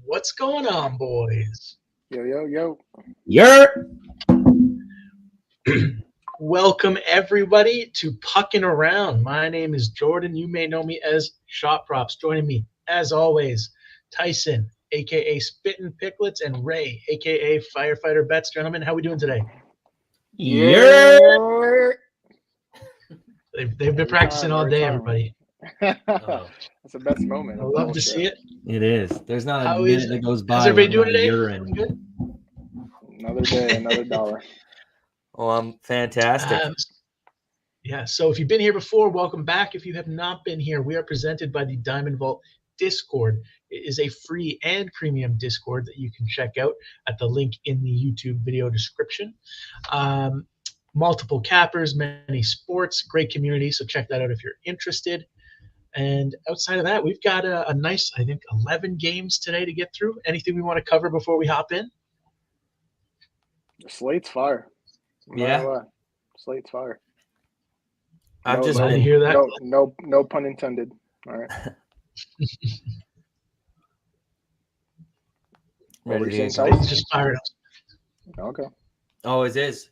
What's going on, boys? Yo. Yer. Welcome, everybody, to Puckin' Around. My name is Jordan. You may know me as Shot Props. Joining me, as always, Tyson, a.k.a. Spittin' Picklets, and Ray, a.k.a. Firefighter Bets. Gentlemen, how we doing today? Yer. They've been practicing all day, everybody. That's the best moment. I love to see it. It is. There's not a How minute is- that goes by. How's everybody when doing I'm not today? urine. Good? Another day, another dollar. Oh, I'm fantastic. Yeah, so if you've been here before, welcome back. If you have not been here, we are presented by the Diamond Vault Discord. It is a free and premium Discord that you can check out at the link in the YouTube video description. Multiple cappers, many sports, great community, so check that out if you're interested. And outside of that, we've got a nice, I think, 11 games today to get through. Anything we want to cover before we hop in? The slate's fire. Yeah. Slate's fire. I've just glad to been. hear that. No pun intended. All right. Ready to saying, get Ty? going. It's just fired up. Okay. Oh, it is.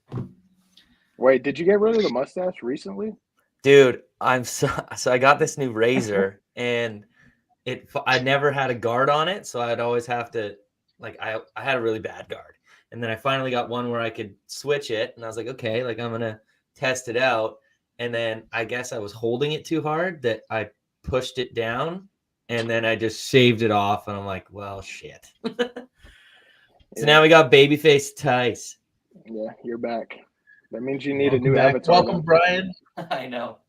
Wait, did you get rid of the mustache recently? Dude, I'm so I got this new razor and I never had a guard on it, so I'd always have to I had a really bad guard. And then I finally got one where I could switch it, and I was like, okay, I'm gonna test it out. And then I guess I was holding it too hard that I pushed it down, and then I just shaved it off, and I'm like, well, shit. So now we got babyface Tice. Yeah, you're back. That means you need Welcome a new back. avatar. Welcome, Brian. I know.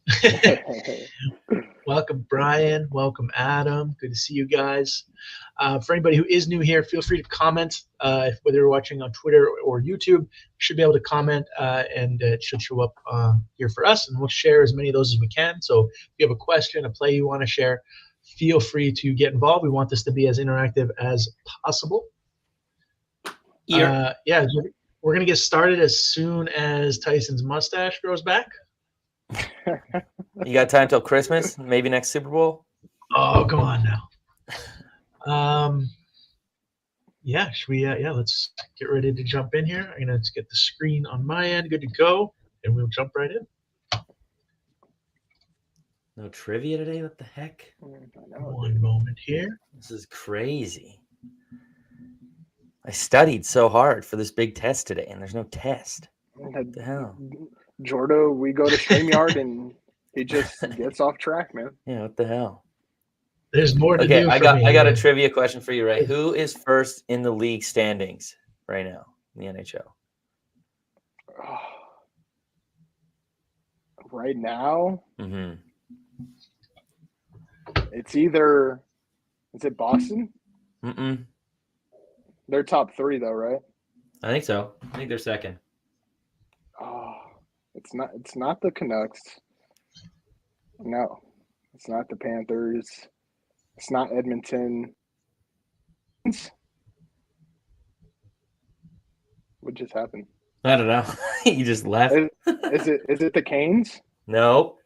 Welcome, Brian. Welcome, Adam. Good to see you guys. For anybody who is new here, feel free to comment. Whether you're watching on Twitter or YouTube, you should be able to comment, and it should show up here for us, and we'll share as many of those as we can. So if you have a question, a play you want to share, feel free to get involved. We want this to be as interactive as possible. Yeah, we're going to get started as soon as Tyson's mustache grows back. You got time till Christmas? Maybe next Super Bowl? Oh, come on now. Yeah, should we? Let's get ready to jump in here. I'm gonna get the screen on my end, good to go, and we'll jump right in. No trivia today? What the heck? One moment here. This is crazy. I studied so hard for this big test today, and there's no test. What the hell? Jordo, we go to StreamYard, and he just gets off track, man. Yeah, what the hell? There's more to do. Okay, I got man. a trivia question for you, Ray. Who is first in the league standings right now in the NHL? Right now, Mm-hmm. it's either is it Boston? Mm-mm. They're top 3 though, right? I think so. I think they're second. Oh, it's not the Canucks. No, it's not the Panthers. It's not Edmonton. What just happened? I don't know. You just left. Is it the Canes? Nope.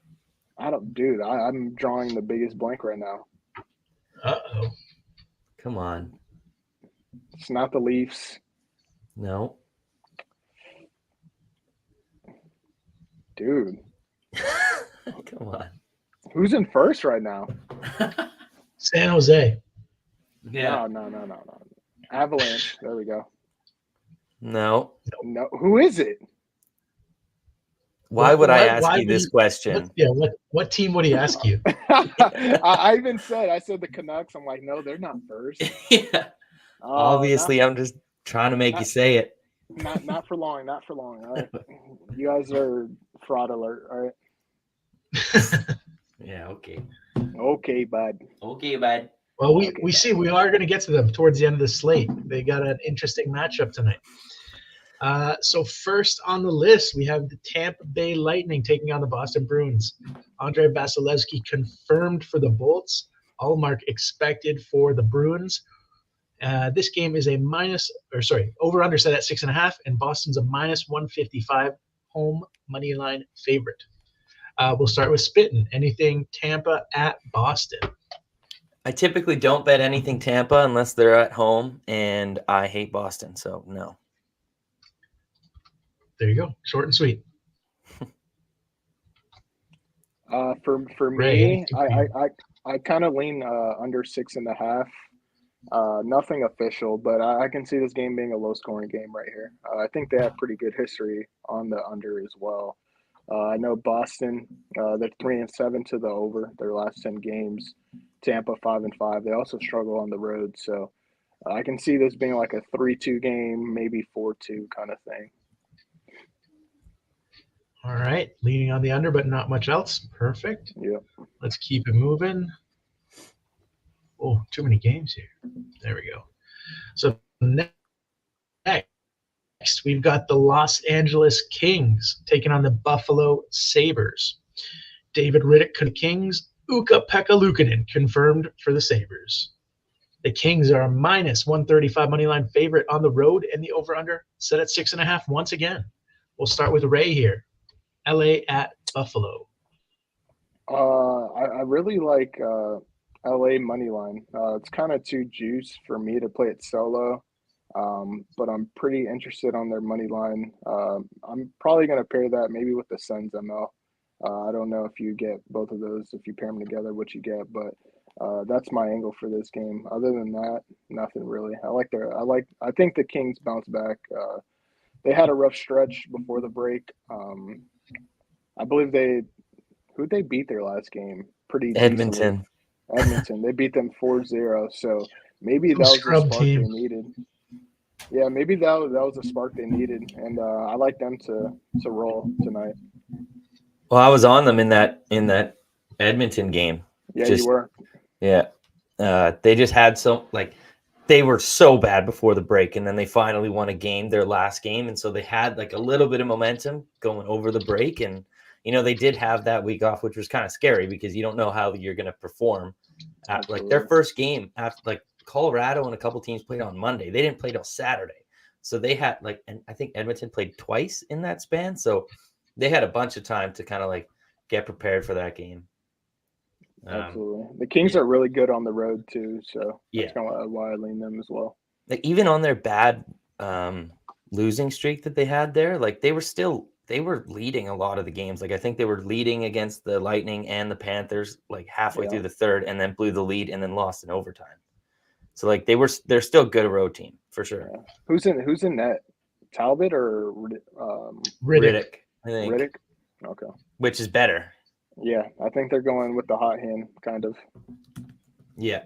I'm drawing the biggest blank right now. Uh-oh. Come on. It's not the Leafs. No. Dude. Come on. Who's in first right now? San Jose. Yeah. No. Avalanche. There we go. No. No. Who is it? Why would I ask you this question? What team would he ask you? I even said the Canucks. I'm like, no, they're not first. Yeah. Obviously, I'm just trying to make you say it. Not for long. Not for long. All right. You guys are fraud alert. All right. Yeah. Okay. Okay, bud. Okay, bud. Well, we see we are going to get to them towards the end of the slate. They got an interesting matchup tonight. So first on the list, we have the Tampa Bay Lightning taking on the Boston Bruins. Andrei Vasilevsky confirmed for the Bolts. Allmark expected for the Bruins. This game is over-under set at 6.5, and Boston's a -155 home money line favorite. We'll start with Spittin'. Anything Tampa at Boston? I typically don't bet anything Tampa unless they're at home, and I hate Boston, so no. There you go. Short and sweet. For Ray, me, I kind of lean under 6.5. Nothing official, but I can see this game being a low-scoring game right here. I think they have pretty good history on the under as well. I know Boston, they're 3-7 to the over their last 10 games. Tampa 5-5. They also struggle on the road, so I can see this being like a 3-2 game, maybe 4-2 kind of thing. All right. Leaning on the under, but not much else. Perfect. Yep. Let's keep it moving. Oh, too many games here. There we go. So next, we've got the Los Angeles Kings taking on the Buffalo Sabres. David Riddick for the Kings. Ukko-Pekka Luukkonen confirmed for the Sabres. The Kings are a minus 135 money line favorite on the road, and the over-under set at 6.5 once again. We'll start with Ray here. LA at Buffalo. I really like LA money line. It's kind of too juice for me to play it solo, but I'm pretty interested on their money line. I'm probably going to pair that maybe with the Suns ML. I don't know if you get both of those, if you pair them together, what you get, but that's my angle for this game. Other than that, nothing really. I think the Kings bounce back. They had a rough stretch before the break. I believe who'd they beat their last game? Pretty Edmonton. Decently. Edmonton. They beat them 4-0. So maybe that was the spark they needed. Yeah, maybe that was a spark they needed, and I like them to roll tonight. Well, I was on them in that Edmonton game. Yeah, you were. Yeah, they just had they were so bad before the break, and then they finally won a game, their last game, and so they had like a little bit of momentum going over the break, and they did have that week off, which was kind of scary because you don't know how you're going to perform. Like their first game after like Colorado and a couple teams played on Monday, they didn't play till Saturday, so they had and I think Edmonton played twice in that span, so they had a bunch of time to kind of like get prepared for that game. Absolutely. The Kings are really good on the road too, so that's kind of why I lean them as well. Like even on their bad losing streak that they had there, like they were leading a lot of the games. Like I think they were leading against the Lightning and the Panthers like halfway through the third, and then blew the lead and then lost in overtime. So like they're still good a road team for sure. Yeah. Who's in net? Talbot or Riddick? I think Riddick. Okay. Which is better. Yeah, I think they're going with the hot hand, kind of. Yeah.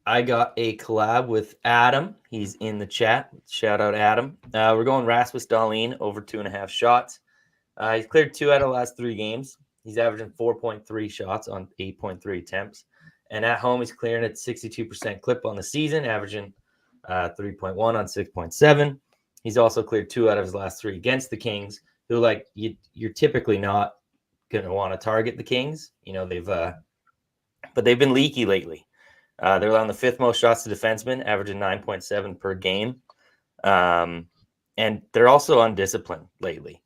I got a collab with Adam. He's in the chat. Shout out, Adam. We're going Rasmus Dahlin over 2.5 shots. He's cleared 2 out of the last 3 games. He's averaging 4.3 shots on 8.3 attempts. And at home, he's clearing at 62% clip on the season, averaging 3.1 on 6.7. He's also cleared 2 out of his last 3 against the Kings, who like you're typically not going to want to target the Kings. But they've been leaky lately. They're allowing the 5th most shots to defensemen, averaging 9.7 per game. And they're also undisciplined lately.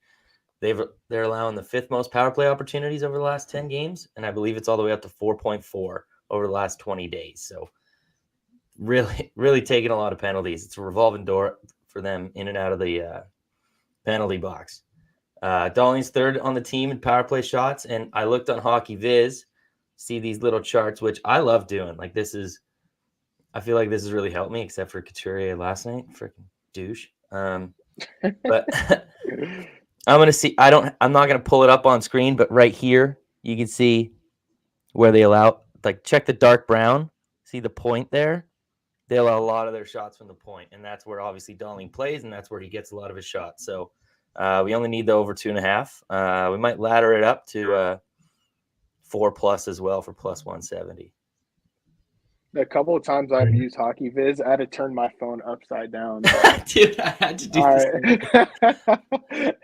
They're allowing the 5th most power play opportunities over the last 10 games, and I believe it's all the way up to 4.4 over the last 20 days. So really, really taking a lot of penalties. It's a revolving door for them in and out of the penalty box. Dahlin's 3rd on the team in power play shots, and I looked on Hockey Viz, see these little charts, which I love doing. Like I feel like this has really helped me, except for Couturier last night. Freaking douche. But I'm gonna see. I'm not gonna pull it up on screen, but right here you can see where they allow. Like check the dark brown. See the point there? They allow a lot of their shots from the point, and that's where obviously Dahlin plays, and that's where he gets a lot of his shots. So we only need the over 2.5. We might ladder it up to 4+ as well for plus 170. A couple of times I've used Hockey Viz, I had to turn my phone upside down. Dude, I had to do this.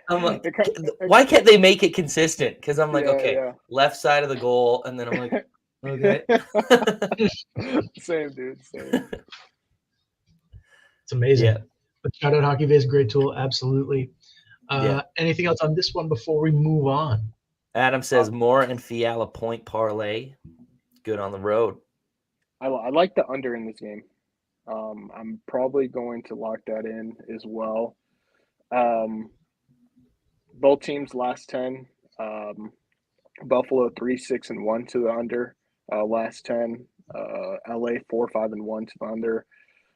I'm like, why can't they make it consistent? Because I'm like, left side of the goal, and then I'm like, okay. Same, dude. Same. It's amazing. Yeah. But shout out Hockey Viz, great tool, absolutely. Anything else on this one before we move on? Adam says Moore and Fiala point parlay. Good on the road. I like the under in this game. I'm probably going to lock that in as well. Both teams last 10. Buffalo 3-6-1 to the under. Last 10. LA 4-5-1 to the under.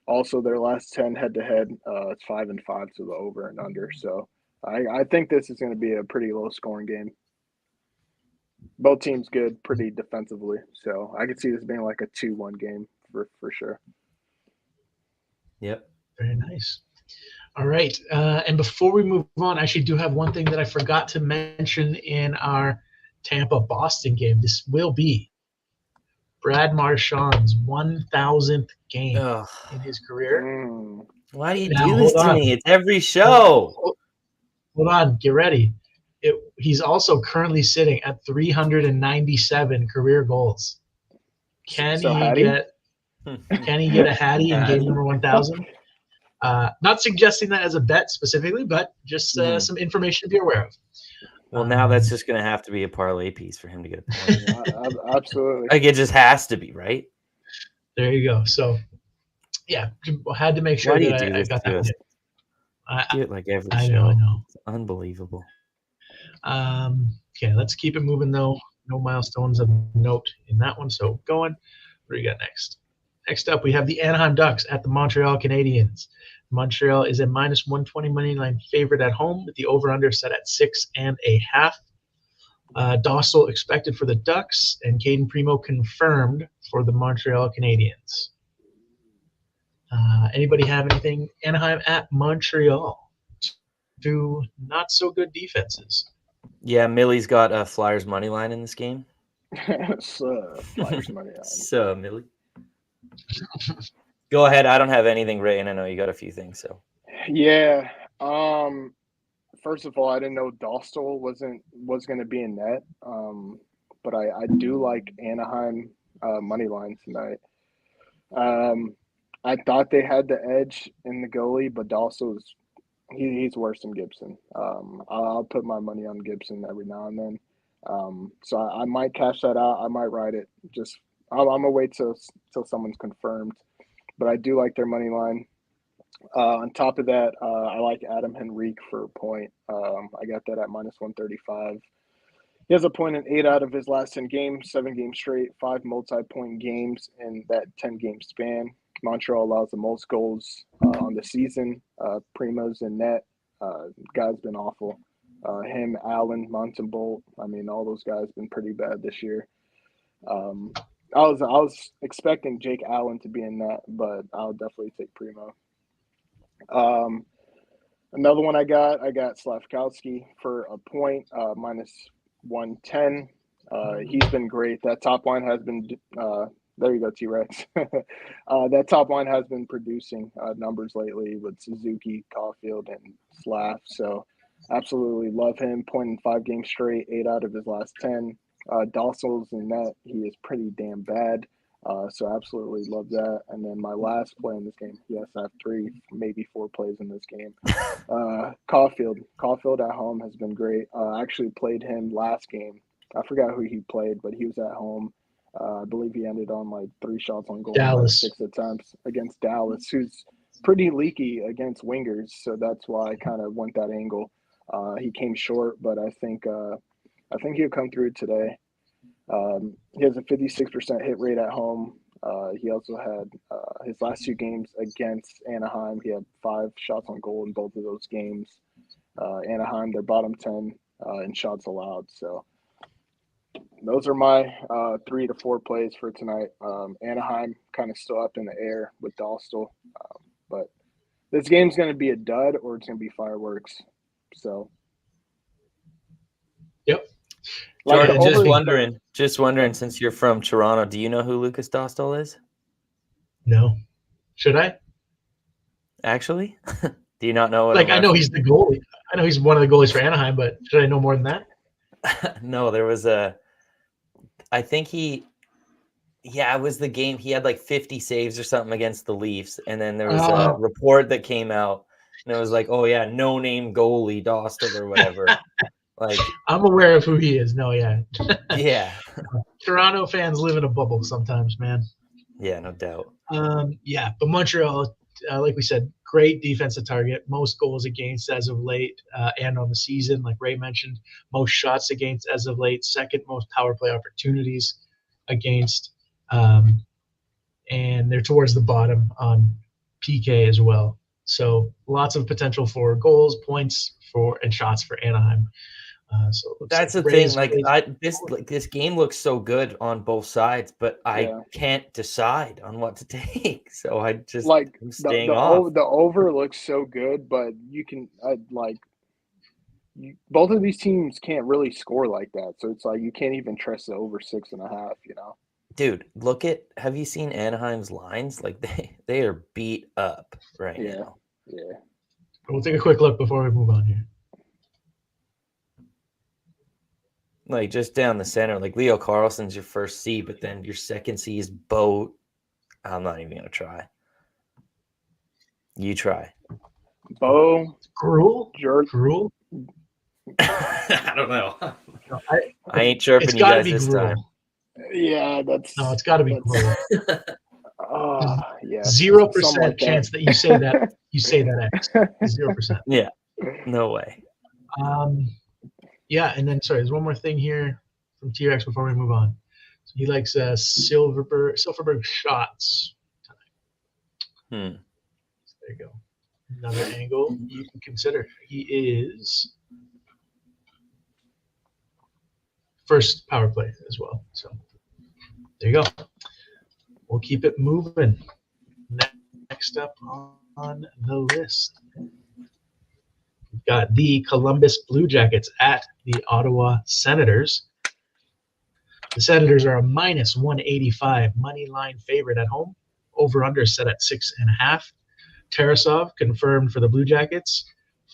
Also, their last 10 head-to-head, it's 5-5 to the over and under. So I think this is going to be a pretty low-scoring game. Both teams good, pretty defensively. So I could see this being like a 2-1 game for sure. Yep. Very nice. All right. And before we move on, I actually do have one thing that I forgot to mention in our Tampa-Boston game. This will be Brad Marchand's 1,000th game in his career. Why do you do this to me? It's every show. Hold on. Get ready. He's also currently sitting at 397 career goals. Can he get a Hattie in game number 1,000? Not suggesting that as a bet specifically, but just some information to be aware of. Well, now that's just going to have to be a parlay piece for him to get a point. Absolutely. Like, it just has to be, right? There you go. So, yeah, had to make sure Why do that you do this I got to that. us? I do it like every show. I know. It's unbelievable. Okay, let's keep it moving, though. No milestones of note in that one. So, going. What do we got next? Next up, we have the Anaheim Ducks at the Montreal Canadiens. Montreal is a -120 money line favorite at home with the over-under set at 6.5. Dostal expected for the Ducks and Caden Primo confirmed for the Montreal Canadiens. Anybody have anything? Anaheim at Montreal. Two not so good defenses. Yeah, Millie's got Flyers money line in this game. Flyers money line. Millie. Go ahead. I don't have anything written. I know you got a few things. So. Yeah. First of all, I didn't know Dostal was going to be in net. But I do like Anaheim money line tonight. I thought they had the edge in the goalie, but Dostal's he's worse than Gibson. I'll put my money on Gibson every now and then. So I might cash that out. I might ride it. I'm gonna wait till someone's confirmed. But I do like their money line. On top of that, I like Adam Henrique for a point. I got that at -135. He has a point in 8 out of his last 10 games, 7 games straight, 5 multi-point games in that 10-game span. Montreal allows the most goals on the season. Primo's in net. Guy's been awful. Him, Allen, Montembolt. I mean, all those guys been pretty bad this year. I was expecting Jake Allen to be in that, but I'll definitely take Primo. Another one I got Slavkowski for a point, -110. He's been great. That top line has been there you go, T-Rex. That top line has been producing numbers lately with Suzuki, Caulfield, and Slav. So absolutely love him. Point in 5 games straight, 8 out of his last 10. Dostal's in net. He is pretty damn bad. So absolutely love that. And then my last play in this game, yes, I have 3, maybe 4 plays in this game. Caulfield at home has been great. I actually played him last game. I forgot who he played, but he was at home. I believe he ended on like 3 shots on goal, like 6 attempts against Dallas, who's pretty leaky against wingers. So that's why I kind of went that angle. He came short, but I think he'll come through today. He has a 56% hit rate at home. He also had his last 2 games against Anaheim. He had 5 shots on goal in both of those games. Anaheim, they're bottom 10 in shots allowed. So those are my 3 to 4 plays for tonight. Anaheim kind of still up in the air with Dostal. But this game's going to be a dud or it's going to be fireworks. So. Yep. Jordan, just wondering, since you're from Toronto, do you know who Lucas Dostal is? No. Should I? Actually? Do you not know? I know he's the goalie. I know he's one of the goalies for Anaheim, but should I know more than that? No, there was I think it was the game. He had like 50 saves or something against the Leafs. And then there was a report that came out and it was like, oh yeah, no name goalie Dostal or whatever. Like, I'm aware of who he is. No, yeah. yeah, Toronto fans live in a bubble sometimes, man. yeah, no doubt. Yeah, but Montreal, like we said, great defensive target. Most goals against as of late, and on the season, like Ray mentioned, most shots against as of late. Second most power play opportunities against, and they're towards the bottom on PK as well. So lots of potential for goals, points and shots for Anaheim. So it looks That's like the thing. Rays. Like this game looks so good on both sides, but I Yeah. can't decide on what to take. So I'm Like staying off. the over looks so good, but you can both of these teams can't really score like that. So it's like you can't even trust the over 6.5. You know. Dude, have you seen Anaheim's lines? Like they are beat up right Yeah. now. Yeah. We'll take a quick look before we move on here. Like just down the center, like Leo Carlson's your first C, but then your second C is Boat. I'm not even gonna try. You try. Bo. Gruel? Jordan. Gruel? I don't know. No, I ain't chirping you guys this Gruel. time. Yeah, that's No, it's got to be Gruel. Yeah. 0% like chance that you say that X. 0%. Yeah. No way. Yeah, and then sorry, there's one more thing here from T-Rex before we move on. So he likes Silverberg shots. Hmm. There you go. Another angle you can consider. He is first power play as well. So there you go. We'll keep it moving. Next up on the list, we've got the Columbus Blue Jackets at the Ottawa Senators. The Senators are a minus 185 money line favorite at home. Over/under set at 6.5. Tarasov confirmed for the Blue Jackets.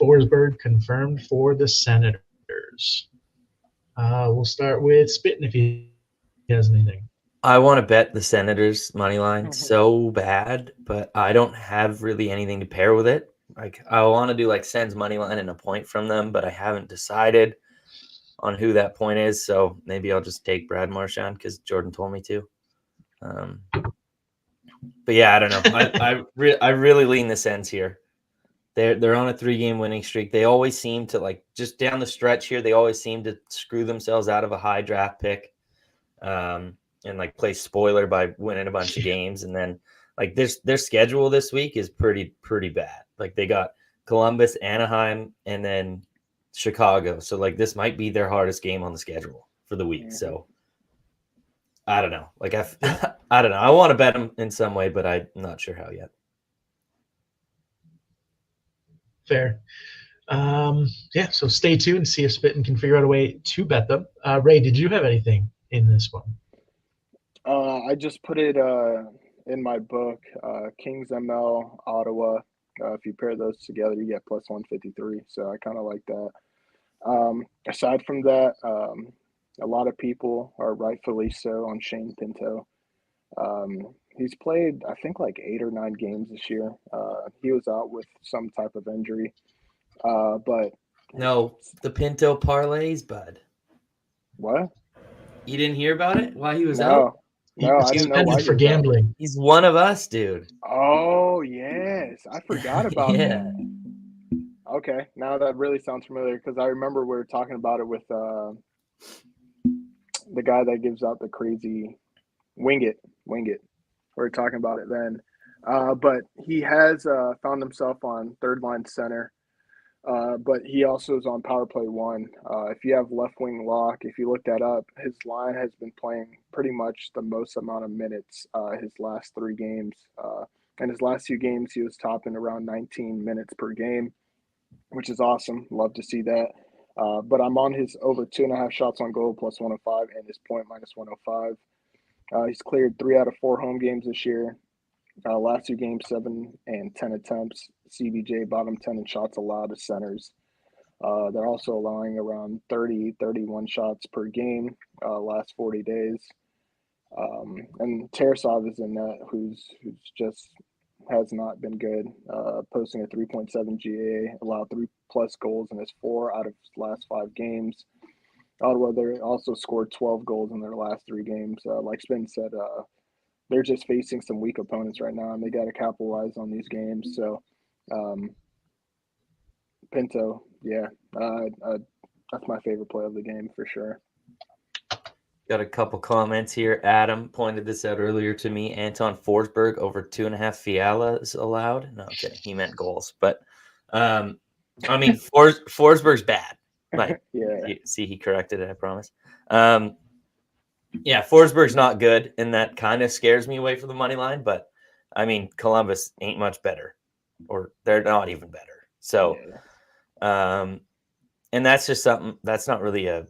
Forsberg confirmed for the Senators. We'll start with Spittin if he has anything. I want to bet the Senators money line so bad, but I don't have really anything to pair with it. Like I want to do like Sens money line and a point from them, but I haven't decided on who that point is. So maybe I'll just take Brad Marchand because Jordan told me to. But yeah, I don't know. I really lean the Sens here. They're on a 3-game winning streak. They always seem to like just down the stretch here. They always seem to screw themselves out of a high draft pick, and like play spoiler by winning a bunch of games. And then like their schedule this week is pretty bad. Like they got Columbus, Anaheim, and then Chicago. So like this might be their hardest game on the schedule for the week. So I don't know. Like I don't know. I want to bet them in some way, but I'm not sure how yet. Fair. Yeah, so stay tuned and see if Spittin can figure out a way to bet them. Ray, did you have anything in this one? I just put it in my book, Kings ML Ottawa. If you pair those together, you get plus 153. So I kind of like that. Aside from that, a lot of people are rightfully so on Shane Pinto. He's played, I think, like 8 or 9 games this year. He was out with some type of injury. But no, the Pinto parlays, bud. What? You didn't hear about it? Why he was out? No, I didn't know why for gambling. Out. He's one of us, dude. Oh yes, I forgot about yeah. that. Okay, now that really sounds familiar because I remember we were talking about it with the guy that gives out the crazy Wing it. We were talking about it then. But he has found himself on third line center. But he also is on power play 1. If you have left wing lock, if you look that up, his line has been playing pretty much the most amount of minutes his last 3 games. And his last 2 games, he was topping around 19 minutes per game, which is awesome. Love to see that. But I'm on his over 2.5 shots on goal plus 105 and his point minus 105. He's cleared 3 out of 4 home games this year. Last 2 games, 7 and 10 attempts. CBJ bottom 10 in shots allowed to centers. They're also allowing around 31 shots per game last 40 days. And Tarasov is in that, who's just has not been good, posting a 3.7 GA, allowed 3+ goals in his 4 out of his last 5 games. Ottawa, they also scored 12 goals in their last 3 games. Like Spin said, they're just facing some weak opponents right now, and they got to capitalize on these games. So, Pinto, yeah, that's my favorite play of the game for sure. Got a couple comments here. Adam pointed this out earlier to me. Anton Forsberg over 2.5 Fialas allowed. No, I'm kidding. He meant goals. But, I mean, Forsberg's bad. Like, Yeah. see, he corrected it, I promise. Yeah, Forsberg's not good, and that kind of scares me away from the money line. But, I mean, Columbus ain't much better, or they're not even better. So, and that's just something that's not really a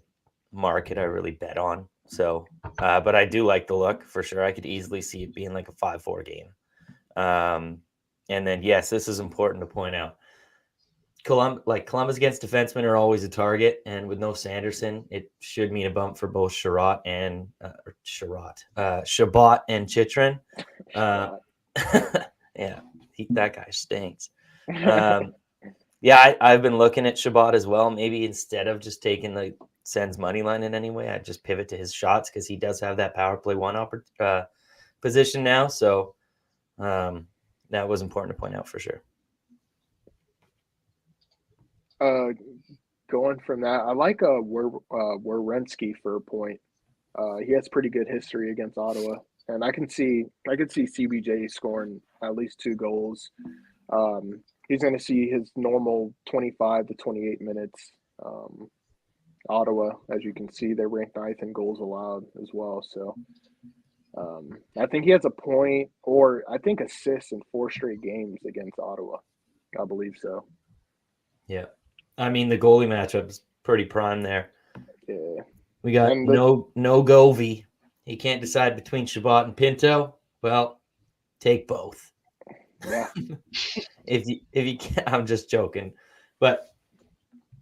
market I really bet on. So, but I do like the look for sure. I could easily see it being like a 5-4 game. And then, yes, this is important to point out. Columbus against defensemen are always a target, and with no Sanderson, it should mean a bump for both Shabbat and Chitrin. Yeah, that guy stinks. Yeah, I've been looking at Shabbat as well. Maybe instead of just taking the Sens money line in any way, I'd just pivot to his shots because he does have that power play 1 position now. So that was important to point out for sure. Going from that, I like Werenski for a point. He has pretty good history against Ottawa, and I could see CBJ scoring at least 2 goals. He's going to see his normal 25 to 28 minutes. Ottawa, as you can see, they're ranked 9th in goals allowed as well. So I think he has a point, or I think assists in 4 straight games against Ottawa. I believe so. Yeah. I mean, the goalie matchup's pretty prime there. Yeah. We got no Govey. He can't decide between Shabbat and Pinto. Well, take both. Yeah. if you can't, I'm just joking. But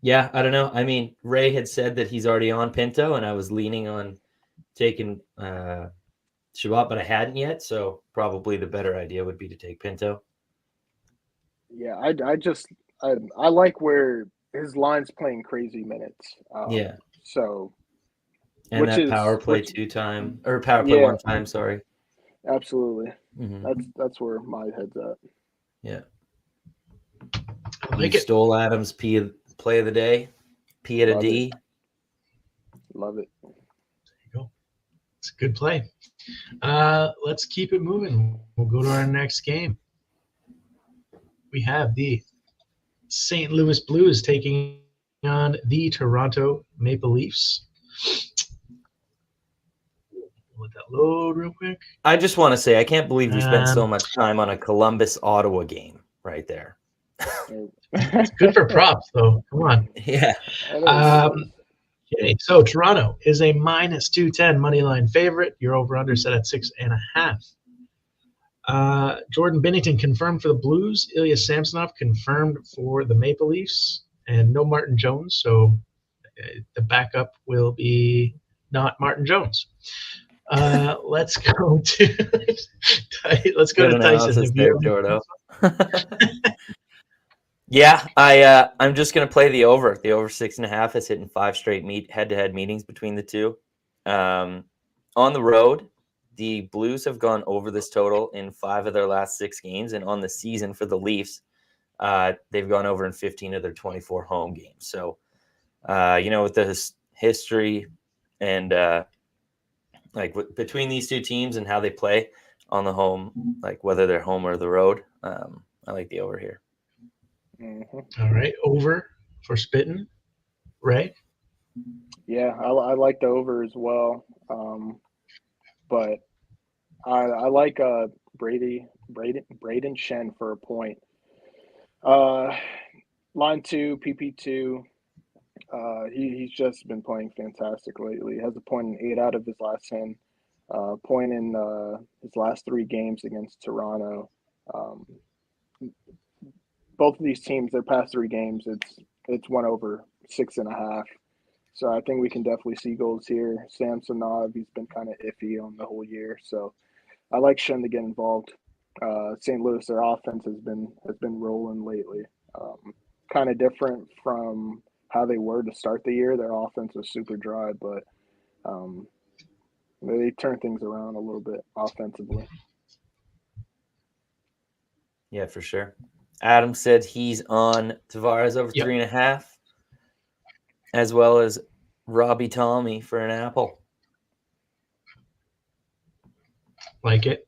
yeah, I don't know. I mean, Ray had said that he's already on Pinto, and I was leaning on taking Shabbat, but I hadn't yet. So probably the better idea would be to take Pinto. Yeah, I like where his line's playing crazy minutes. Yeah. So. And that power play 1 time. Sorry. Absolutely. Mm-hmm. That's where my head's at. Yeah. I like you stole Adam's play of the day. P at a D. Love it. There you go. It's a good play. Let's keep it moving. We'll go to our next game. We have the St. Louis Blues taking on the Toronto Maple Leafs. Let that load real quick. I just want to say I can't believe we spent so much time on a Columbus-Ottawa game right there. It's good for props, though. Come on. Yeah. Okay, so Toronto is a -210 money line favorite. Your over/under set at 6.5. Jordan Binnington confirmed for the Blues. Ilya Samsonov confirmed for the Maple Leafs, and no Martin Jones. So the backup will be not Martin Jones. Let's go to Tyson. Yeah, I'm just gonna play the over. The over 6.5 is hitting 5 straight head-to-head meetings between the two. On the road, the Blues have gone over this total in 5 of their last 6 games, and on the season for the Leafs, they've gone over in 15 of their 24 home games. So, with the history and between these two teams and how they play on the home, like whether they're home or the road, I like the over here. Mm-hmm. All right, over for Spittin', Ray? Yeah, I like the over as well, but I like Braden Shen for a point. Line 2, PP2. He's just been playing fantastic lately. He has a point in 8 out of his last 10. Point in his last 3 games against Toronto. Both of these teams, their past 3 games, it's won over 6.5. So I think we can definitely see goals here. Samsonov, he's been kind of iffy on the whole year. So I like Shen to get involved. St. Louis, their offense has been rolling lately. Kind of different from how they were to start the year. Their offense was super dry, but they turned things around a little bit offensively. Yeah, for sure. Adam said he's on Tavares over Yep. 3.5, as well as Robbie Tommy for an apple. Like it.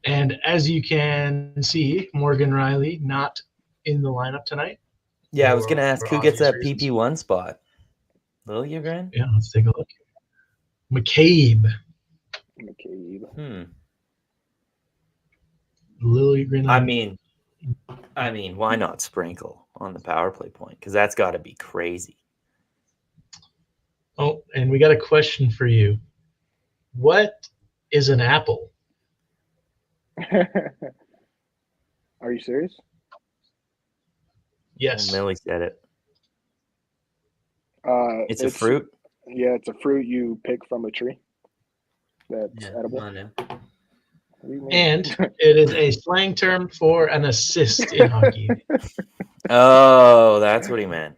And as you can see, Morgan Riley not in the lineup tonight. Yeah, I was going to ask who gets that reasons. PP1 spot. Lil Ugran? Yeah, let's take a look. McCabe. Lil Ugran. I mean, why not Sprinkle on the power play point? Because that's got to be crazy. Oh, and we got a question for you. What is an apple? Are you serious? Yes. Well, Millie said it. It's a fruit? Yeah, it's a fruit you pick from a tree that's edible. I know. And it is a slang term for an assist in hockey. Oh, that's what he meant.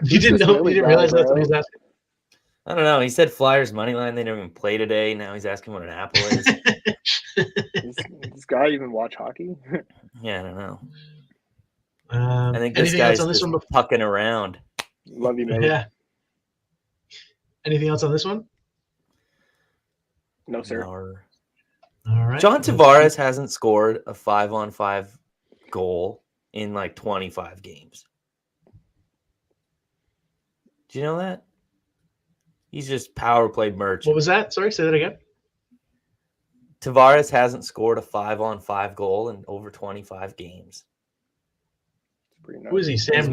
You didn't know? You didn't realize that's what he was asking? I don't know. He said Flyers money line. They didn't even play today. Now he's asking what an apple is. Does this guy even watch hockey? Yeah, I don't know. I think this guy's just pucking around. Love you, man. Yeah. Anything else on this one? No, sir. All right. John Tavares hasn't scored a 5-on-5 goal in like 25 games. Do you know that? He's just power play merchant. What was that? Sorry, say that again. Tavares hasn't scored a 5-on-5 goal in over 25 games. Who is he? Sam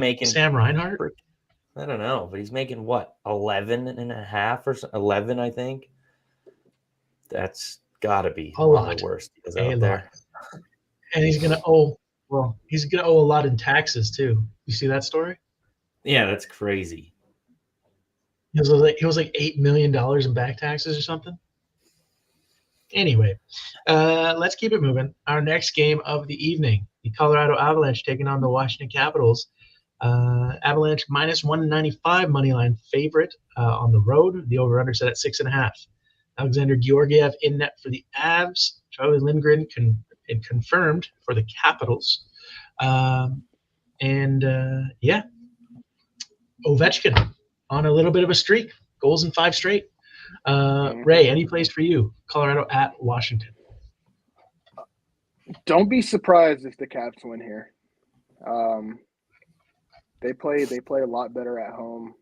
Reinhart? I don't know, but he's making what, 11.5 or 11, I think. That's got to be one of the worst deals out there. And he's gonna owe a lot in taxes too. You see that story? Yeah, that's crazy. He was like $8 million in back taxes or something. Anyway, let's keep it moving. Our next game of the evening, the Colorado Avalanche taking on the Washington Capitals. Avalanche minus 195 money line favorite on the road. The over/under set at 6.5. Alexander Georgiev in net for the Avs. Charlie Lindgren confirmed for the Capitals. Ovechkin on a little bit of a streak. Goals in 5 straight. Ray, any place for you? Colorado at Washington. Don't be surprised if the Caps win here. They play a lot better at home.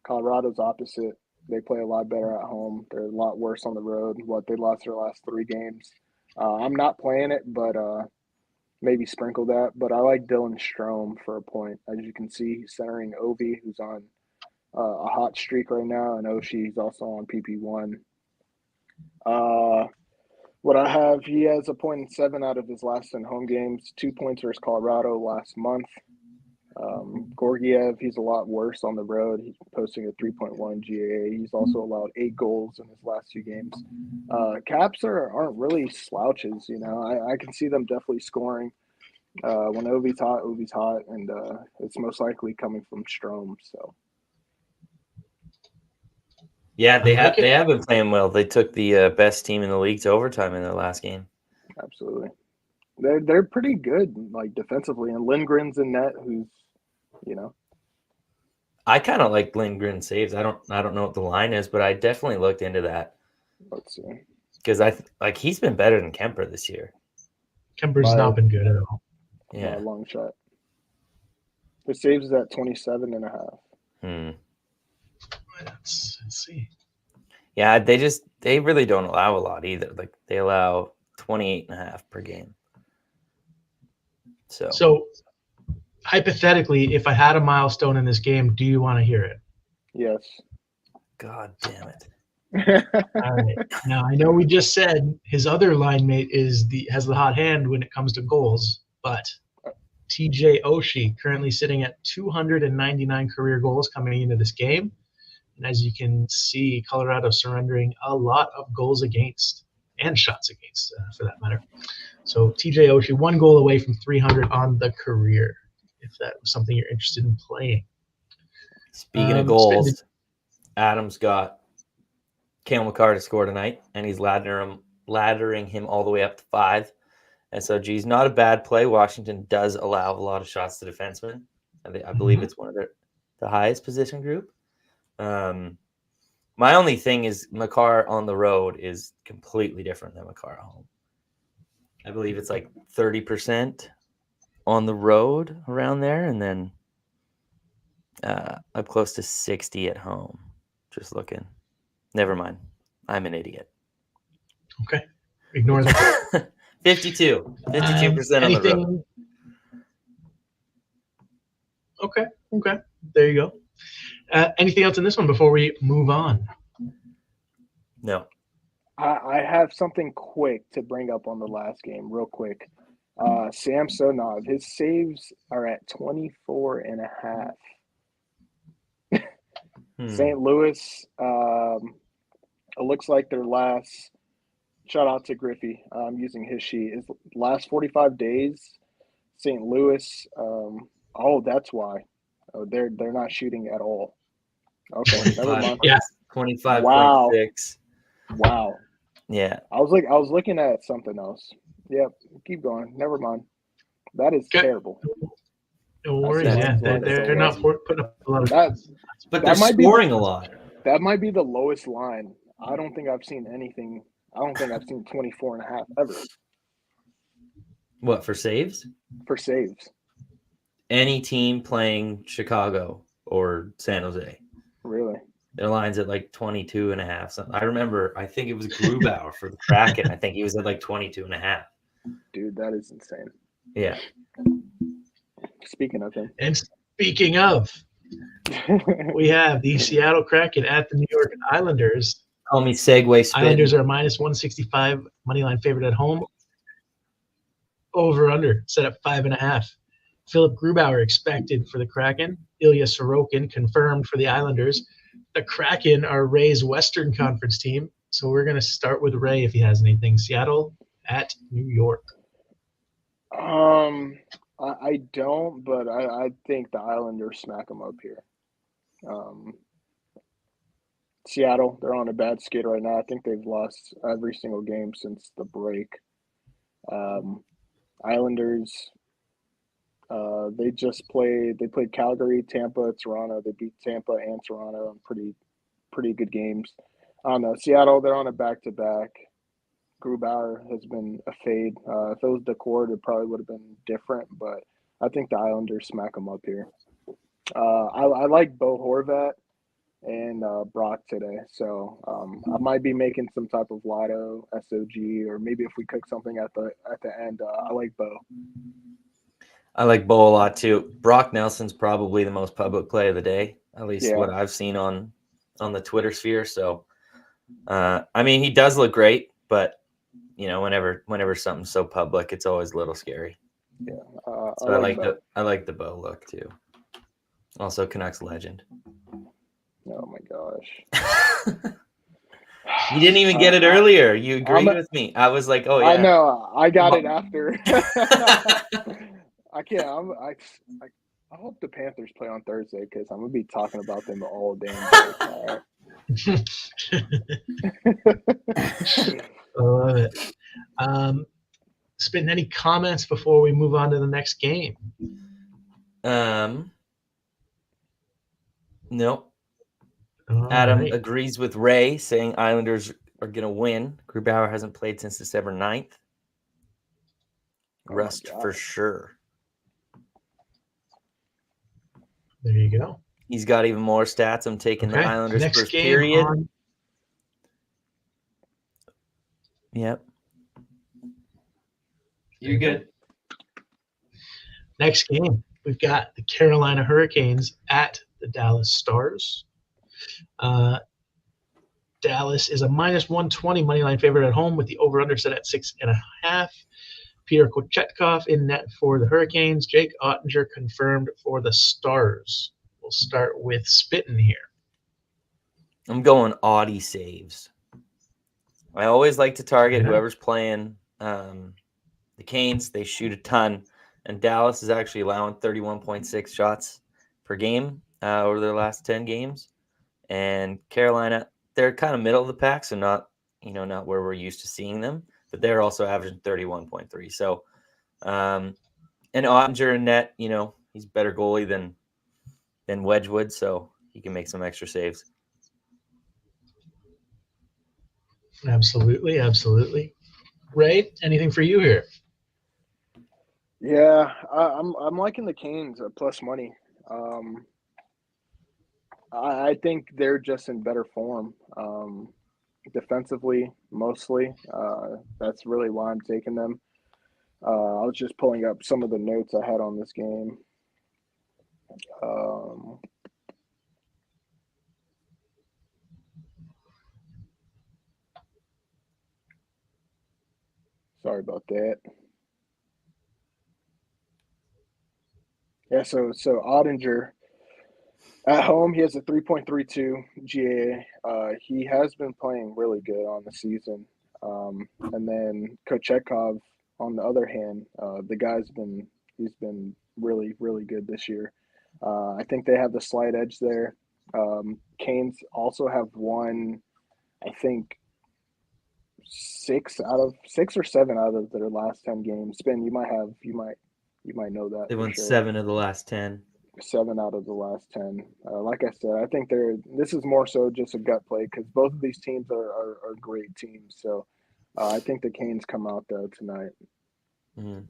Colorado's opposite. They play a lot better at home. They're a lot worse on the road. They lost their last 3 games. I'm not playing it, but maybe sprinkle that. But I like Dylan Strome for a point. As you can see, he's centering Ovi, who's on a hot streak right now, and Oshie, he's also on PP1. What I have, he has a 0.7 out of his last 10 home games, 2 points versus Colorado last month. Georgiev, he's a lot worse on the road. He's posting a 3.1 GAA. He's also allowed 8 goals in his last 2 games. Caps aren't really slouches, you know. I can see them definitely scoring. When Ovi's hot, and it's most likely coming from Strome. So. Yeah, they have been playing well. They took the best team in the league to overtime in their last game. Absolutely, they're pretty good, like defensively, and Lindgren's in net, who's, you know. I kind of like Lindgren saves. I don't know what the line is, but I definitely looked into that. Let's see, because he's been better than Kemper this year. Kemper's not been good at all. Yeah, long shot. The saves is at 27.5. Let's see. Yeah, they really don't allow a lot either. Like they allow 28.5 per game. So hypothetically, if I had a milestone in this game, do you want to hear it? Yes. God damn it. All right. Now I know we just said his other line mate has the hot hand when it comes to goals, but TJ Oshie currently sitting at 299 career goals coming into this game. And as you can see, Colorado surrendering a lot of goals against. and shots against, for that matter. So TJ Oshie, 1 goal away from 300 on the career, if that was something you're interested in playing. Speaking of goals, Adam's got Cale Makar to score tonight, and he's laddering him all the way up to 5. SOG's not a bad play. Washington does allow a lot of shots to defensemen. I believe it's one of the highest position group. My only thing is Makar on the road is completely different than Makar at home. I believe it's like 30% on the road around there, and then up close to 60 at home. Just looking. Never mind. I'm an idiot. Okay. Ignore that. 52% on the road. Okay. There you go. Anything else in this one before we move on? No. I have something quick to bring up on the last game, real quick. Samsonov, his saves are at 24.5. St. Louis, it looks like their last, shout out to Griffey, I'm using his sheet, is last 45 days, St. Louis, that's why. Oh, they're not shooting at all. Okay, never mind. Yeah. 25.6. Wow. Yeah. I was looking at something else. Yep, keep going. Never mind. That is terrible. No worries. Yeah, they're not putting up a lot of shots. But they're scoring a lot. That might be the lowest line. I don't think I've seen anything. I don't think I've seen 24.5 ever. What, for saves? For saves. Any team playing Chicago or San Jose. Really? Their line's at like 22.5. I remember, I think it was Grubauer for the Kraken. I think he was at like 22.5. Dude, that is insane. Yeah. Speaking of him. And speaking of, we have the Seattle Kraken at the New York Islanders. Call me Segway Spin. Islanders are minus 165 money line favorite at home. Over under set at 5.5. Philip Grubauer expected for the Kraken. Ilya Sorokin confirmed for the Islanders. The Kraken are Ray's Western Conference team. So we're going to start with Ray if he has anything. Seattle at New York. I don't, but I think the Islanders smack them up here. Seattle, they're on a bad skid right now. I think they've lost every single game since the break. Islanders, they played Calgary, Tampa, Toronto. They beat Tampa and Toronto in pretty good games. I don't know. Seattle, they're on a back-to-back. Grubauer has been a fade. If it was Decord, it probably would have been different, but I think the Islanders smack them up here. I like Bo Horvat and Brock today, so I might be making some type of Lotto, SOG, or maybe if we cook something at the end, I like Bo. I like Bo a lot too. Brock Nelson's probably the most public play of the day, at least what I've seen on the Twitter sphere. So, I mean, he does look great, but you know, whenever something's so public, it's always a little scary. Yeah. So I like the Bo look too. Also, Canucks legend. Oh my gosh. You didn't even get it earlier. You agreed with me. I was like, oh yeah. I know. I got it after. I can't. I hope the Panthers play on Thursday because I'm gonna be talking about them all day. I love it. Spitting any comments before we move on to the next game? No. Adam agrees with Ray, saying Islanders are going to win. Grubauer hasn't played since December 9th. Rust for sure. There you go. He's got even more stats. I'm taking the Islanders next first period. Yep. You're good. Next game, we've got the Carolina Hurricanes at the Dallas Stars. Dallas is a minus 120 money line favorite at home with the over-under set at 6.5. Peter Kochetkov in net for the Hurricanes. Jake Ottinger confirmed for the Stars. We'll start with Spittin here. I'm going Audie saves. I always like to target Yeah. whoever's playing the Canes. They shoot a ton, and Dallas is actually allowing 31.6 shots per game over their last 10 games. And Carolina, they're kind of middle of the pack, so not where we're used to seeing them, but they're also averaging 31.3. So, and Ottinger in net, he's a better goalie than Wedgwood, so he can make some extra saves. Absolutely, absolutely. Ray, anything for you here? Yeah, I'm liking the Canes at plus money. I think they're just in better form. Defensively, mostly. That's really why I'm taking them. I was just pulling up some of the notes I had on this game. Sorry about that. Yeah, so Ottinger at home, he has a 3.32 GAA. He has been playing really good on the season. And then Kochetkov, on the other hand, he's been really, really good this year. I think they have the slight edge there. Canes also have won, I think, 6 or 7 out of their last 10 games. Spin, you might know that. They for won sure. 7 of the last 10. 7 out of the last 10. Like I said, I think this is more so just a gut play because both of these teams are great teams. So I think the Canes come out though tonight. Mm-hmm.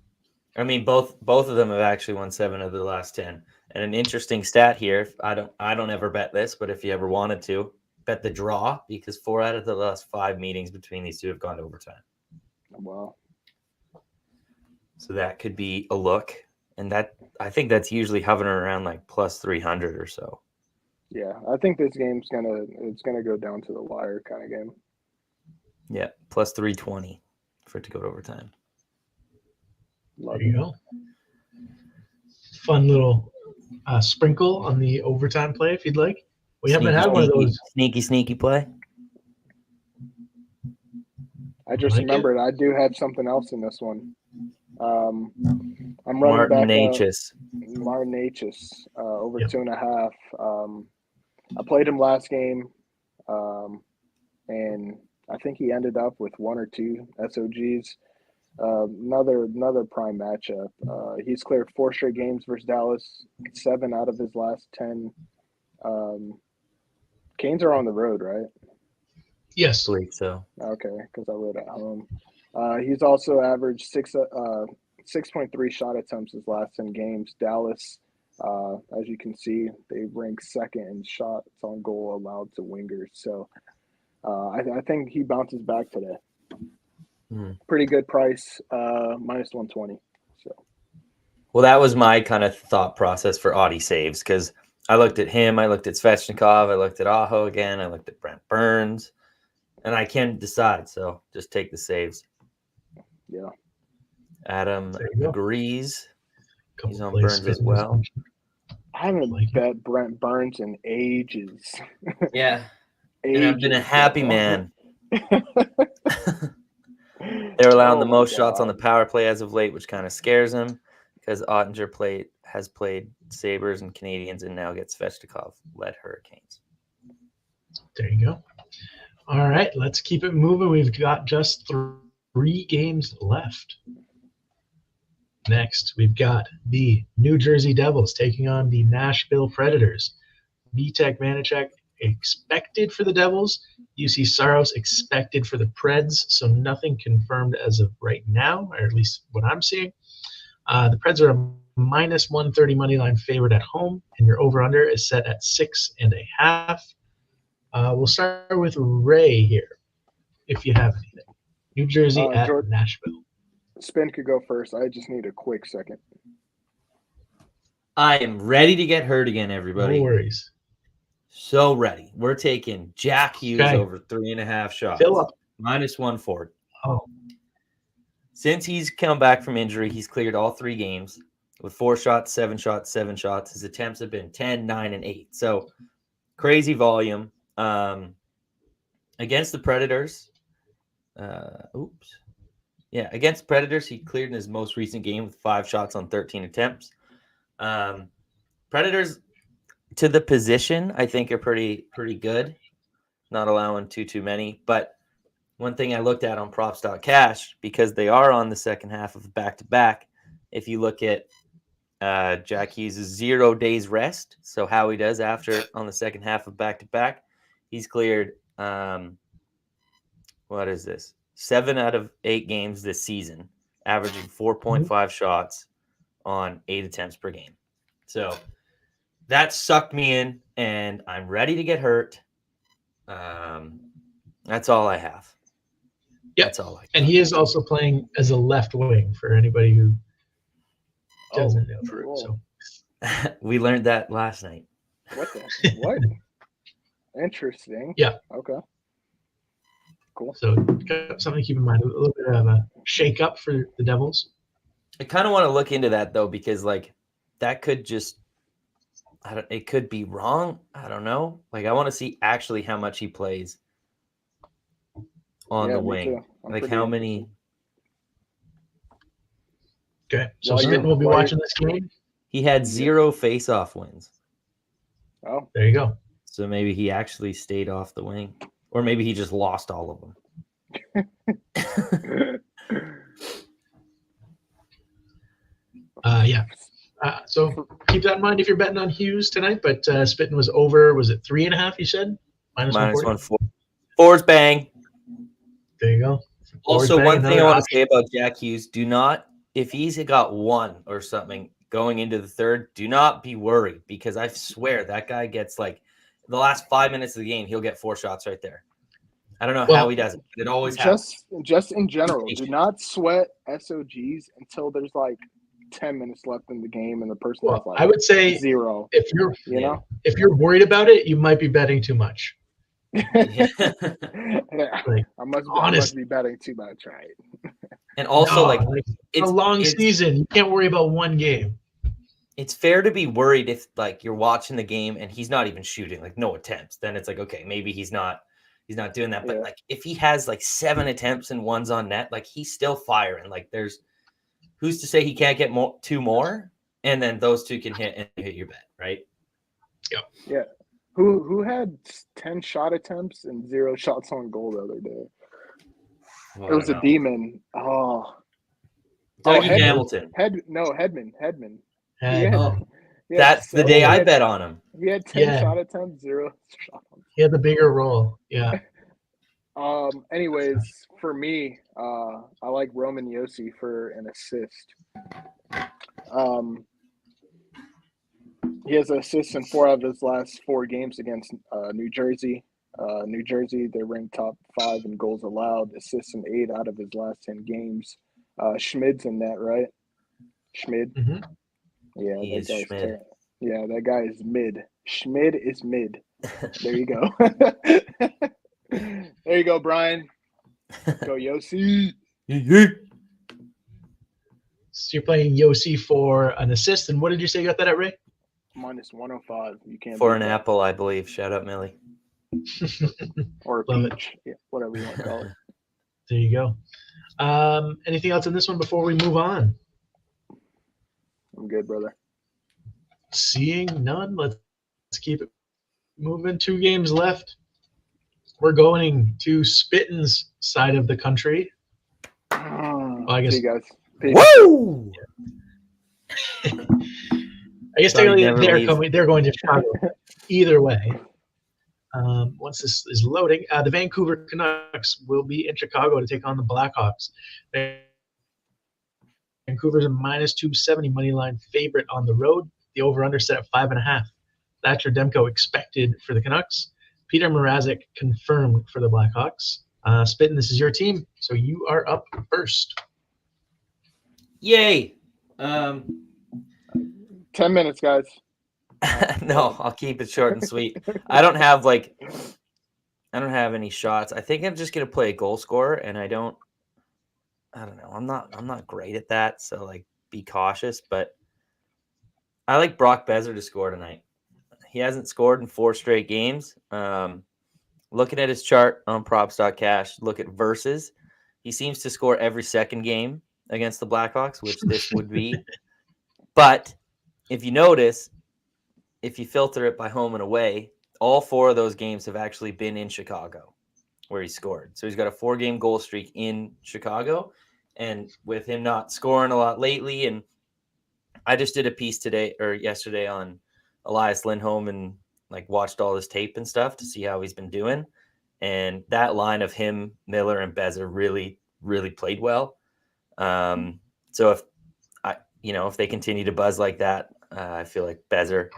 I mean, both of them have actually won 7 of the last 10. And an interesting stat here, I don't ever bet this, but if you ever wanted to, bet the draw because 4 out of the last 5 meetings between these two have gone to overtime. Wow. So that could be a look. And I think that's usually hovering around like plus 300 or so. Yeah, I think this game's gonna go down to the wire kind of game. Yeah, plus 320 for it to go to overtime. There you go. Fun little sprinkle on the overtime play if you'd like. We haven't had one of those. Sneaky play. I just remembered I do have something else in this one. I'm running Martin back Necas. Martin Necas over 2.5. I played him last game, and I think he ended up with 1 or 2 SOGs. Another prime matchup. He's cleared 4 straight games versus Dallas, 7 out of his last 10. Canes are on the road, right? Yes. I believe so. Okay, because I wrote at home. He's also averaged 6.3 shot attempts his last 10 games. Dallas, as you can see, they rank second in shots on goal allowed to wingers. So I think he bounces back today. Pretty good price, minus 120. So, well, that was my kind of thought process for Audie saves because I looked at him, I looked at Svechnikov, I looked at Aho again, I looked at Brent Burns, and I can't decide. So just take the saves. Yeah. Adam agrees. He's on Burns as well. I haven't bet Brent Burns in ages. Yeah. And I've been a happy man. They're allowing the most shots on the power play as of late, which kind of scares him because Ottinger has played Sabres and Canadians and now gets Svechnikov led Hurricanes. There you go. All right, let's keep it moving. We've got just 3 games left. Next, we've got the New Jersey Devils taking on the Nashville Predators. Vitek Vanacek expected for the Devils. UC Saros expected for the Preds, so nothing confirmed as of right now, or at least what I'm seeing. The Preds are a minus 130 money line favorite at home, and your over-under is set at 6.5. We'll start with Ray here, if you have anything. New Jersey at Nashville. Spin could go first. I just need a quick second. I am ready to get hurt again, everybody. No worries. So ready. We're taking Jack Hughes over 3.5 shots. Fill up. Minus 140. Oh. Since he's come back from injury, he's cleared all 3 games with 4 shots, 7 shots, 7 shots. His attempts have been 10, 9, and 8. So crazy volume. Against the Predators, Against Predators, he cleared in his most recent game with 5 shots on 13 attempts. Predators to the position, I think, are pretty good, not allowing too many. But one thing I looked at on props.cash, because they are on the second half of back-to-back, if you look at Jack Hughes' 0 days rest, so how he does after on the second half of back-to-back, he's cleared, what is this? 7 out of 8 games this season, averaging 4.5 shots on 8 attempts per game. So that sucked me in, and I'm ready to get hurt. That's all I have. Yep. That's all I got. And he is also playing as a left wing for anybody who doesn't know. Cool. So We learned that last night. What? Interesting. Yeah. Okay. Cool. So something to keep in mind. A little bit of a shake up for the Devils. I kind of want to look into that though, because like that could just, it could be wrong. I don't know. Like I want to see actually how much he plays on the wing. Like how many. Okay. So Smitten will be watching this game. He had 0 face-off wins. Oh, there you go. So maybe he actually stayed off the wing, or maybe he just lost all of them. Yeah. So keep that in mind if you're betting on Hughes tonight. But Spittin was over. Was it 3.5? You said minus 140. Fours bang. There you go. Also, one thing I want to say about Jack Hughes: do not, if he's got 1 or something going into the third, do not be worried, because I swear that guy gets like the last 5 minutes of the game, he'll get 4 shots right there. I don't know how he does it, but it always happens. Just in general, do not sweat SOGs until there's like 10 minutes left in the game and the person has like I would say 0. If you're worried about it, you might be betting too much. I must be betting too much, right? And also, it's a long season. You can't worry about one game. It's fair to be worried if like you're watching the game and he's not even shooting, like no attempts. Then it's like, okay, maybe he's not doing that. But like if he has like 7 attempts and 1's on net, like he's still firing. Like there's who's to say he can't get 2 more, and then those 2 can hit and hit your bet, right? Yep. Yeah. Who had 10 shot attempts and 0 shots on goal the other day? It was a demon. Dougie Hamilton. Hedman. That's the day I bet on him. He had 10 shot attempts, 0 shot. He had the bigger role. Yeah. Anyways, for me, I like Roman Josi for an assist. He has assists in 4 of his last 4 games against New Jersey. New Jersey, they're ranked top 5 in goals allowed, assists in 8 out of his last 10 games. Schmid's in that, right? Schmid. Mm-hmm. Yeah, that guy is mid. Schmid is mid. There you go. There you go, Brian. Go Josi. So you're playing Josi for an assist, and what did you say you got that at, Ray? Minus 105. You can't for an apple, I believe. Shout out Millie. Or a peach. Yeah, whatever you want to call it. There you go. Anything else in this one before we move on? I'm good, brother. Seeing none, let's keep it moving. 2 games left. We're going to Spittin's side of the country. I guess. See you guys. Peace. Woo! I guess they're going to Chicago. Either way, once this is loading, the Vancouver Canucks will be in Chicago to take on the Blackhawks. Vancouver's a minus 270 money line favorite on the road. The over/under set at 5.5. Thatcher Demko expected for the Canucks. Peter Mrazek confirmed for the Blackhawks. Spittin, this is your team, so you are up first. Yay! 10 minutes, guys. No, I'll keep it short and sweet. I don't have any shots. I think I'm just gonna play a goal scorer, and I don't know. I'm not great at that, so like be cautious. But I like Brock Besser to score tonight. He hasn't scored in 4 straight games. Looking at his chart on props.cash, look at versus. He seems to score every second game against the Blackhawks, which this would be. But if you notice, if you filter it by home and away, all 4 of those games have actually been in Chicago where he scored. So he's got a 4-game goal streak in Chicago. And with him not scoring a lot lately, and I just did a piece today or yesterday on Elias Lindholm and like watched all his tape and stuff to see how he's been doing. And that line of him, Miller, and Bezer really, really played well. So if they continue to buzz like that, I feel like Bezer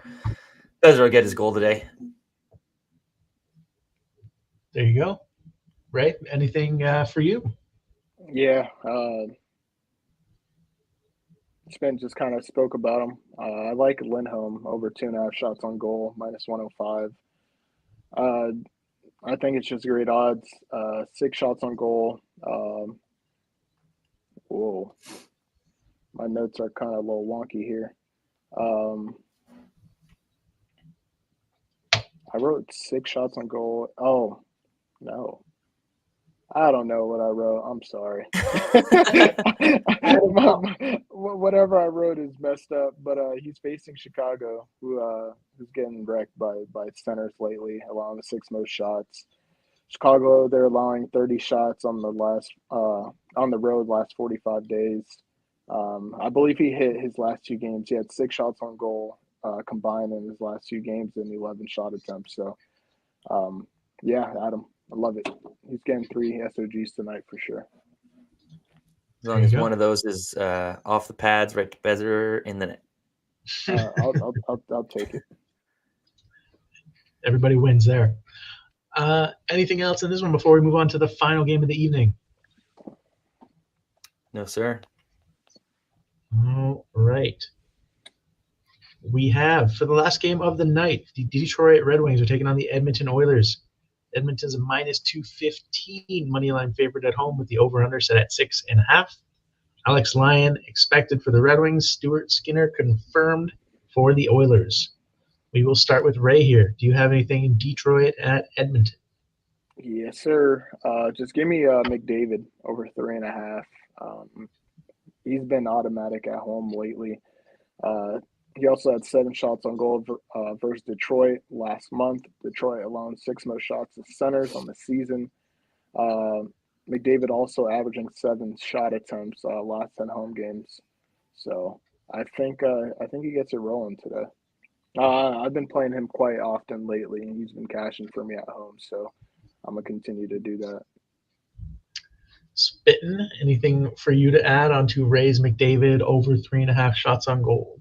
will get his goal today. There you go. Ray, anything for you? Yeah. Spence just kind of spoke about him. I like Lindholm over 2.5 shots on goal, -105. I think it's just great odds. 6 shots on goal. Whoa. My notes are kind of a little wonky here. I wrote 6 shots on goal. Oh, no. I don't know what I wrote. I'm sorry. Whatever I wrote is messed up, but he's facing Chicago, who's getting wrecked by centers lately, allowing the 6th most shots. Chicago, they're allowing 30 shots on the road last 45 days. I believe he hit his last 2 games. He had 6 shots on goal combined in his last 2 games and 11 shot attempts. So, yeah, Adam, I love it. He's getting 3 SOGs tonight for sure. As long as one of those is off the pads, right to Bezer in the net. I'll take it. Everybody wins there. Anything else in this one before we move on to the final game of the evening? No, sir. All right. We have, for the last game of the night, the Detroit Red Wings are taking on the Edmonton Oilers. Edmonton's a -215 moneyline favorite at home with the over-under set at 6.5. Alex Lyon expected for the Red Wings. Stuart Skinner confirmed for the Oilers. We will start with Ray here. Do you have anything in Detroit at Edmonton? Yes, sir. Just give me McDavid over 3.5. He's been automatic at home lately. He also had 7 shots on goal versus Detroit last month. Detroit allowing 6 most shots to centers on the season. McDavid also averaging 7 shot attempts last 10 home games. So I think he gets it rolling today. I've been playing him quite often lately, and he's been cashing for me at home. So I'm gonna continue to do that. Spittin', anything for you to add on to Ray's McDavid over 3.5 shots on goal?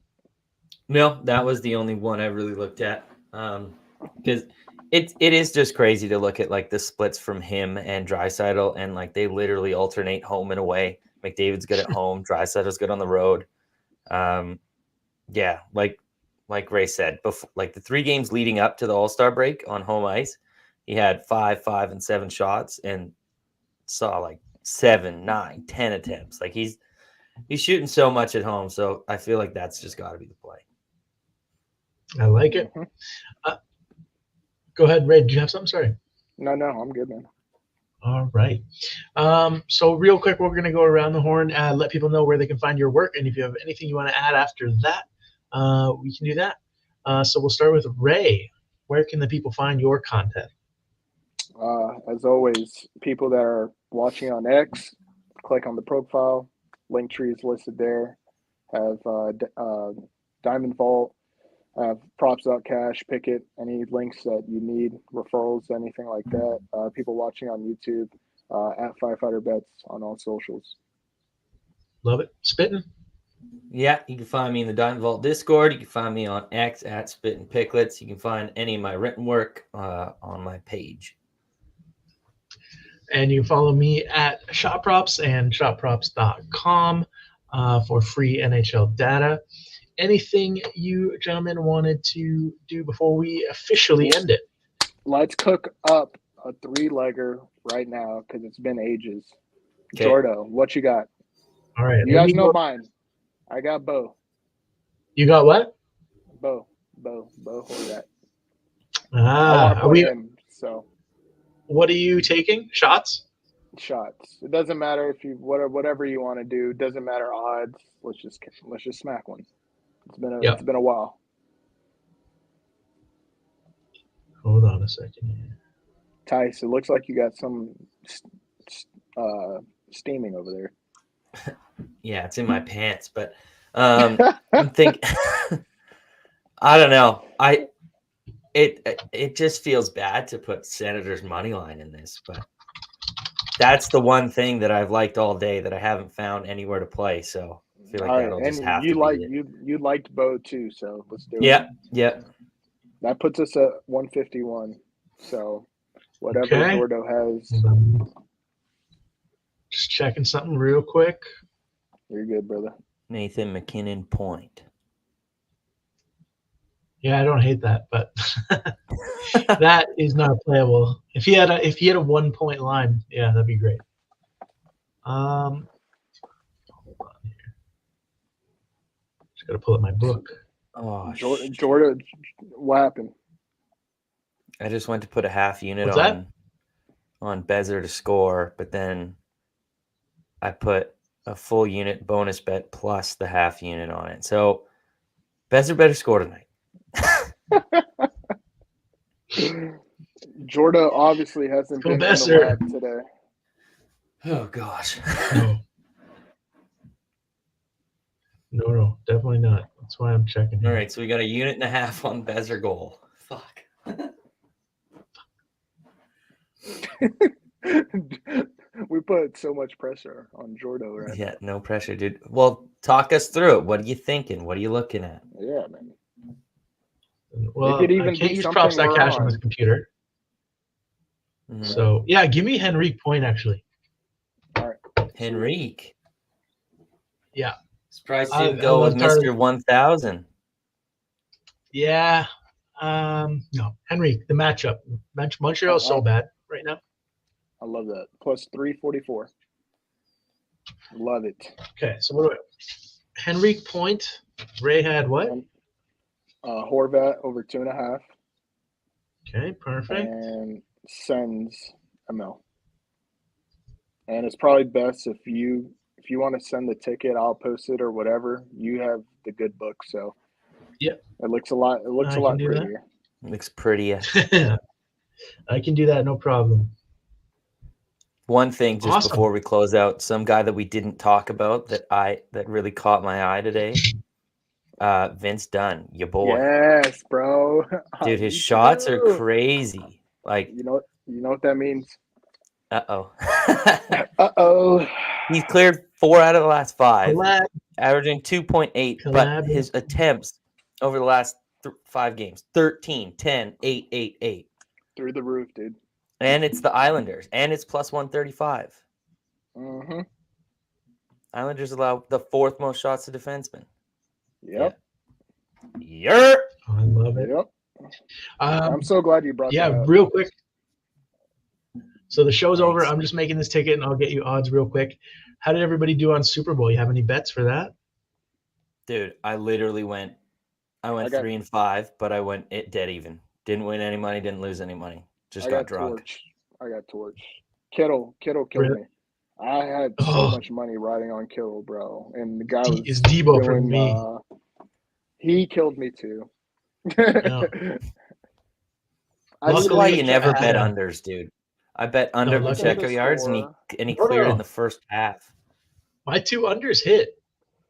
No, that was the only one I really looked at, because it is just crazy to look at like the splits from him and Draisaitl, and like they literally alternate home and away. McDavid's good at home, Draisaitl's good on the road. Yeah, like Ray said, before, like the 3 games leading up to the All-Star break on home ice, he had 5, 5, and 7 shots and saw like 7, 9, 10 attempts. Like he's shooting so much at home, so I feel like that's just got to be the play. I like it. Go ahead, Ray. Did you have something? Sorry. No, I'm good, man. All right. So real quick, we're going to go around the horn, let people know where they can find your work. And if you have anything you want to add after that, we can do that. So we'll start with Ray. Where can the people find your content? As always, people that are watching on X, click on the profile. Linktree is listed there. Have Diamond Vault, have Props Out Cash, Picket, any links that you need, referrals, anything like that. People watching on YouTube, at Firefighter Bets on all socials. Love it. Spittin'. Yeah, you can find me in the Diamond Vault Discord. You can find me on X at Spittin' Picklets. You can find any of my written work on my page. And you can follow me at ShotProps and ShotProps.com for free NHL data. Anything you gentlemen wanted to do before we officially end it? Let's cook up a 3-legger right now because it's been ages. Okay. Jordo, what you got? All right. You guys know mine. I got Bo. You got what? Bo Horvat. Are we? Him, so. What are you taking? Shots? shots. It doesn't matter if you whatever you want to do. It doesn't matter odds. Let's just smack one. It's been a while. Hold on a second here. Tice, it looks like you got some steaming over there. Yeah, it's in my pants, but I'm thinking. I don't know. It just feels bad to put Senators money line in this, but that's the one thing that I've liked all day that I haven't found anywhere to play. So I feel like that'll just have to be it. You liked Bo too, so let's do it. Yep. That puts us at 151. So whatever Gordo has. Just checking something real quick. You're good, brother. Nathan McKinnon point. Yeah, I don't hate that, but that is not playable. If he had a 1 point line, yeah, that'd be great. Hold on here. Just gotta pull up my book. Oh, Jordan, what happened? I just went to put a half unit What's on Bezer to score, but then I put a full unit bonus bet plus the half unit on it. So Bezer better score tonight. Jordan obviously hasn't been in the lab today. Oh gosh. No, definitely not. That's why I'm checking here. All right, so we got a unit and a half on Bezer goal. Fuck. We put so much pressure on Jordan right now. No pressure, dude. Well, talk us through it. What are you thinking? What are you looking at? Yeah, man. Well, I can't use prop stack cash on this computer. Mm-hmm. So, yeah, give me Henrique point, actually. All right. Henrique? Yeah. Surprised you didn't go with Mr. 1000. Yeah. No, Henrique, the matchup. Montreal is so bad right now. I love that. Plus 344. Love it. Okay, so what do Henrique point. Ray had what? Horvat over 2.5. Okay, perfect. And sends a mil. And it's probably best if you want to send the ticket, I'll post it or whatever. You have the good book, so yeah, it looks a lot prettier. It looks prettier. I can do that, no problem. One thing just before we close out, some guy that we didn't talk about that really caught my eye today. Vince Dunn, your boy. Yes, bro. Dude, his shots are crazy. Like you know what that means? Uh-oh. Uh-oh. He's cleared 4 out of the last 5, averaging 2.8, but his attempts over the last 5 games, 13, 10, 8, 8, 8. Through the roof, dude. And it's the Islanders, and it's plus 135. Mm-hmm. Islanders allow the 4th most shots to defensemen. Yep. Yep. I love it. Yep. I'm so glad you brought that up. Real quick. So the show's over. I'm just making this ticket, and I'll get you odds real quick. How did everybody do on Super Bowl? You have any bets for that? Dude, I literally went 3-5, but I went dead even. Didn't win any money, didn't lose any money. Just got drunk. I got torched. Kittle killed me. I had so much money riding on Kittle, bro. And the guy was Debo for me. He killed me too. That's why you never bet unders, dude. I bet under Pacheco yards, and he cleared in the first half. My 2 unders hit.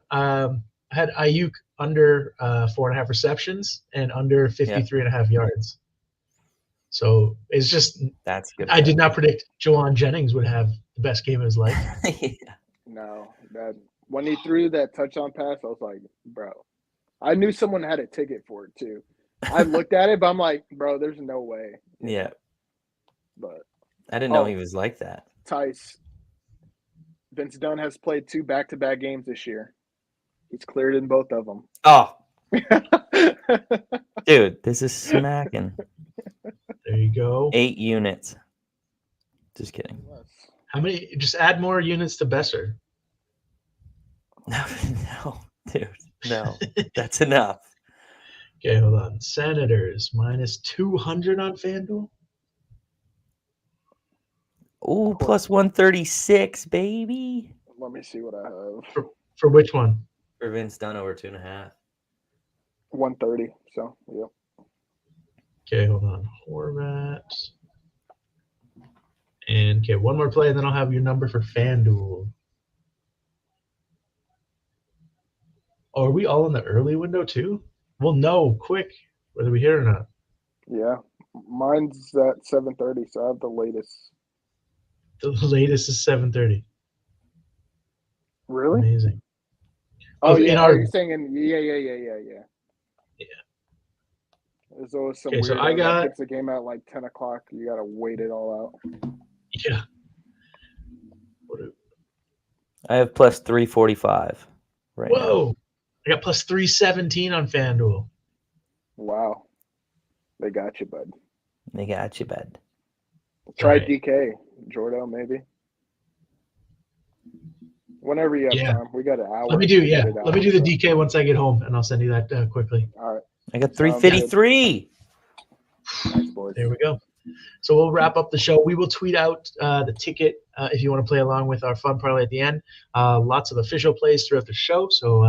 I had Ayuk under 4.5 receptions and under 53.5 yards. So it's just that's good. I did not predict Jawan Jennings would have the best game of his life. No, that when he threw that touchdown pass, I was like, bro. I knew someone had a ticket for it too. I looked at it, but I'm like, bro, there's no way. Yeah. But I didn't know he was like that. Tice. Vince Dunn has played 2 back-to-back games this year. He's cleared in both of them. Oh. Dude, this is smacking. There you go. 8 units. Just kidding. How many? Just add more units to Besser. No, dude. No, that's enough. Okay, hold on. Senators minus 200 on FanDuel. Ooh, plus 136, baby. Let me see what I have. For which one? For Vince Dunn over 2.5. 130. So yeah. Okay, hold on. Horvat. And okay, one more play, and then I'll have your number for FanDuel. Oh, are we all in the early window too? We'll know quick whether we hit or not. Yeah. Mine's at 7:30, so I have the latest. The latest is 7:30. Really? Amazing. Oh in yeah. our You're saying yeah. Yeah. There's always some Okay, so I weirdo got- that gets a game at like 10 o'clock. You gotta wait it all out. Yeah. I have plus 345 right now. Whoa. I got plus 317 on FanDuel. Wow. They got you, bud. They got you, bud. Try Right. DK, Jordo, maybe. Whenever you have Yeah. time. We got an hour. Let me do to get it Let me out, do the so. DK once I get home, and I'll send you that quickly. All right. I got Sounds good. 353. Nice, boys. There we go. So we'll wrap up the show. We will tweet out the ticket if you want to play along with our fun parlay at the end. Lots of official plays throughout the show. So,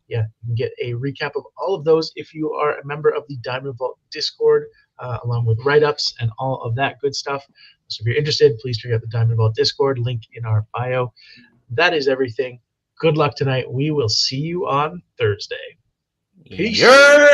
yeah, you can get a recap of all of those if you are a member of the Diamond Vault Discord, along with write-ups and all of that good stuff. So if you're interested, please check out the Diamond Vault Discord, link in our bio. That is everything. Good luck tonight. We will see you on Thursday. Peace. Yeah.